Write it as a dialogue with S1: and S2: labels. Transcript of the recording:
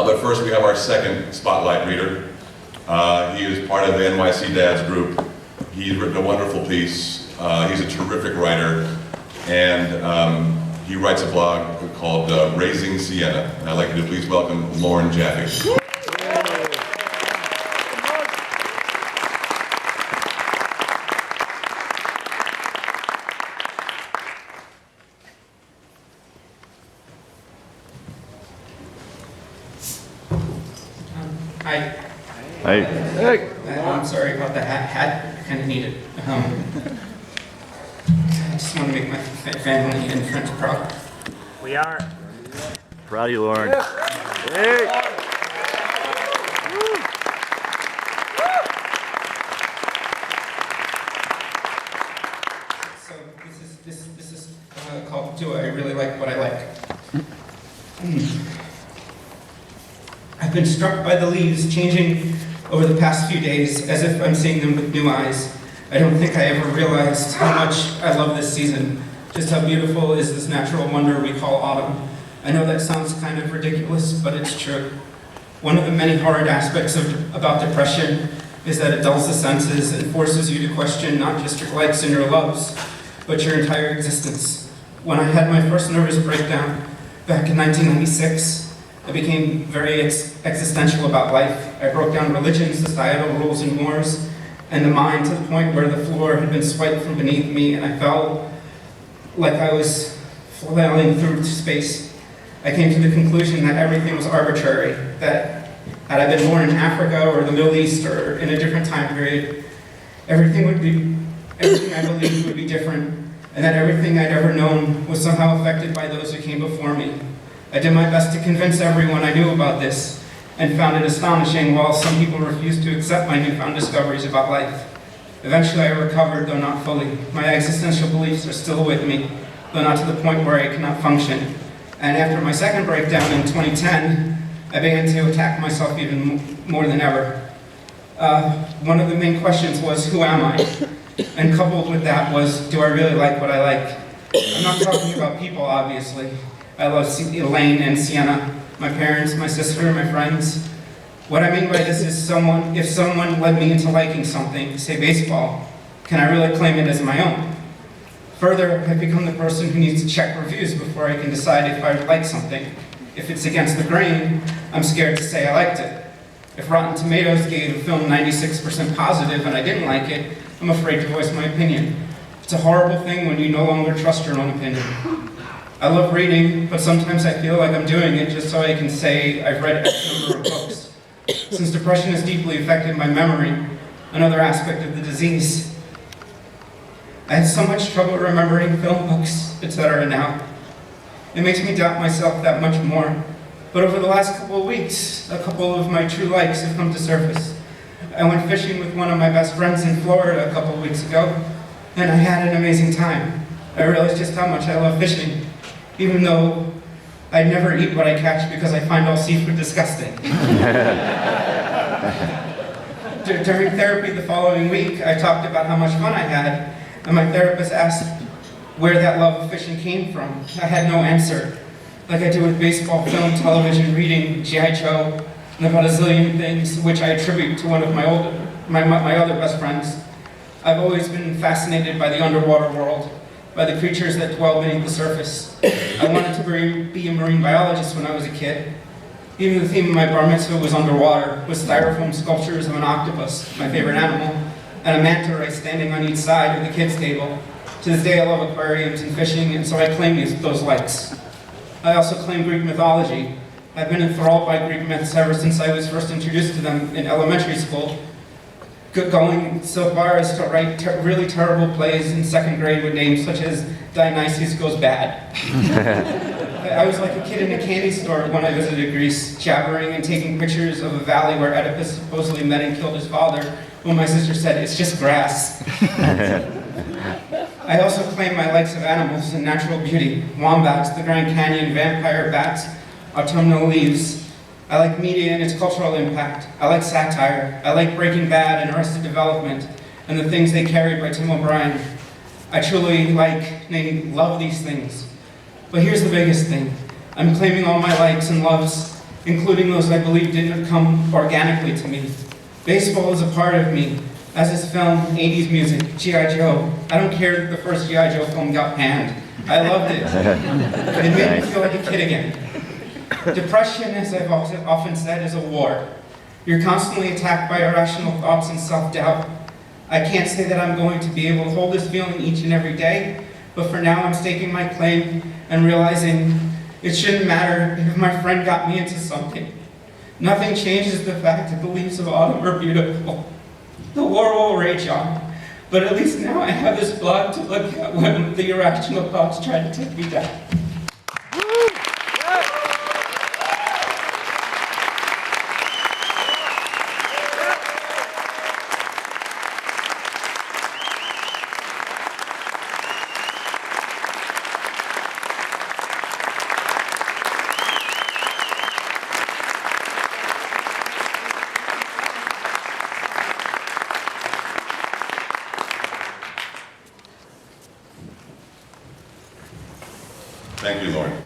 S1: But first we have our second spotlight reader. He is part of the NYC Dads group. He's written a wonderful piece. He's a terrific writer, and he writes a blog called Raising Sienna. And I'd like you to please welcome Lauren Jaffe.
S2: Hi.
S3: Hey.
S4: Hey.
S2: I'm sorry about the hat. I kind of need it. I just want to make my family and friends proud.
S4: We are.
S3: Proud of you, Lauren. Hey.
S2: So this is called Do I Really Like What I Like? I've been struck by the leaves changing over the past few days as if I'm seeing them with new eyes. I don't think I ever realized how much I love this season, just how beautiful is this natural wonder we call autumn. I know that sounds kind of ridiculous, but it's true. One of the many hard aspects about depression is that it dulls the senses and forces you to question not just your likes and your loves, but your entire existence. When I had my first nervous breakdown back in 1996, I became very existential about life. I broke down religion, societal rules and mores, and the mind to the point where the floor had been swiped from beneath me and I felt like I was flailing through space. I came to the conclusion that everything was arbitrary, that had I been born in Africa or the Middle East or in a different time period, everything I believed would be different, and that everything I'd ever known was somehow affected by those who came before me. I did my best to convince everyone I knew about this, and found it astonishing while some people refused to accept my newfound discoveries about life. Eventually I recovered, though not fully. My existential beliefs are still with me, though not to the point where I cannot function. And after my second breakdown in 2010, I began to attack myself even more than ever. One of the main questions was, who am I? And coupled with that was, do I really like what I like? I'm not talking about people, obviously. I love Elaine and Sienna, my parents, my sister, my friends. What I mean by this is if someone led me into liking something, say baseball, can I really claim it as my own? Further, I've become the person who needs to check reviews before I can decide if I like something. If it's against the grain, I'm scared to say I liked it. If Rotten Tomatoes gave a film 96% positive and I didn't like it, I'm afraid to voice my opinion. It's a horrible thing when you no longer trust your own opinion. I love reading, but sometimes I feel like I'm doing it just so I can say I've read X number of books. Since depression is deeply affected by memory, another aspect of the disease, I had so much trouble remembering film books, etc. now. It makes me doubt myself that much more. But over the last couple of weeks, a couple of my true likes have come to surface. I went fishing with one of my best friends in Florida a couple of weeks ago, and I had an amazing time. I realized just how much I love fishing, even though I'd never eat what I catch because I find all seafood disgusting. During therapy the following week, I talked about how much fun I had, and my therapist asked where that love of fishing came from. I had no answer. Like I do with baseball, film, television, reading, G.I. Joe, and about a zillion things, which I attribute to one of my other best friends. I've always been fascinated by the underwater world, by the creatures that dwell beneath the surface. I wanted to be a marine biologist when I was a kid. Even the theme of my bar mitzvah was underwater, with styrofoam sculptures of an octopus, my favorite animal, and a manta ray standing on each side of the kids' table. To this day I love aquariums and fishing, and so I claim those likes. I also claim Greek mythology. I've been enthralled by Greek myths ever since I was first introduced to them in elementary school, going so far as to write really terrible plays in second grade with names such as Dionysus Goes Bad. I was like a kid in a candy store when I visited Greece, jabbering and taking pictures of a valley where Oedipus supposedly met and killed his father, when my sister said, it's just grass. I also claim my likes of animals and natural beauty: wombats, the Grand Canyon, vampire bats, autumnal leaves. I like media and its cultural impact. I like satire. I like Breaking Bad and Arrested Development and the things they carried by Tim O'Brien. I truly love these things. But here's the biggest thing. I'm claiming all my likes and loves including those I believe didn't come organically to me. Baseball is a part of me, as is film, 80s music, G.I. Joe. I don't care that the first G.I. Joe film got panned. I loved it. It made me feel like a kid again. Depression, as I've often said, is a war. You're constantly attacked by irrational thoughts and self-doubt. I can't say that I'm going to be able to hold this feeling each and every day, but for now I'm staking my claim and realizing it shouldn't matter if my friend got me into something. Nothing changes the fact that the leaves of autumn are beautiful. The war will rage on, but at least now I have this blood to look at when the irrational thoughts try to take me down.
S1: Thank you, Lauren.